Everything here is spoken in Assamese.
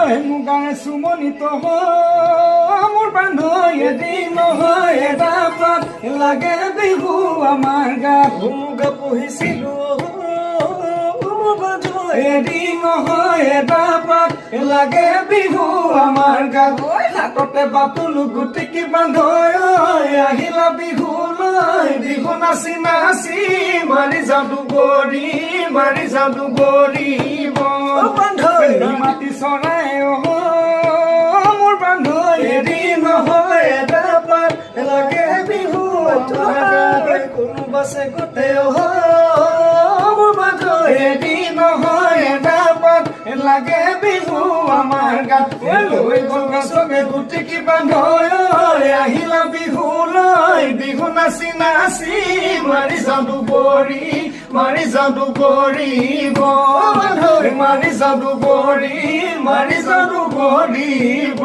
মুগাৰে চুমনিত মোৰ বান্ধ এদিন নহয় এটা পাত লাগে বিহু আমাৰ গাত মুগা পুহিছিলো এদিন নহয় এটা পাত লাগে বিহু আমাৰ গাত হাততে বাটুলো গুটিকি বান্ধ আহিলা বিহু লৈ বিহু নাচি নাচি মাৰি যাদু গৰি মাটি চৰাই মোৰ বান্ধ এদিন নহয় এটা পাত লাগে বিহু কোনোবাছে গোটেই মোৰ বান্ধ এদিন নহয় এটা পাত লাগে বিহু আমাৰ গাত লৈ গ'ল গছকে গুটিকি বান্ধ আহিলা বিহু লৈ বিহু নাচি নাচি মাৰি যাদু গৰিব মাৰি যাদু গৰিব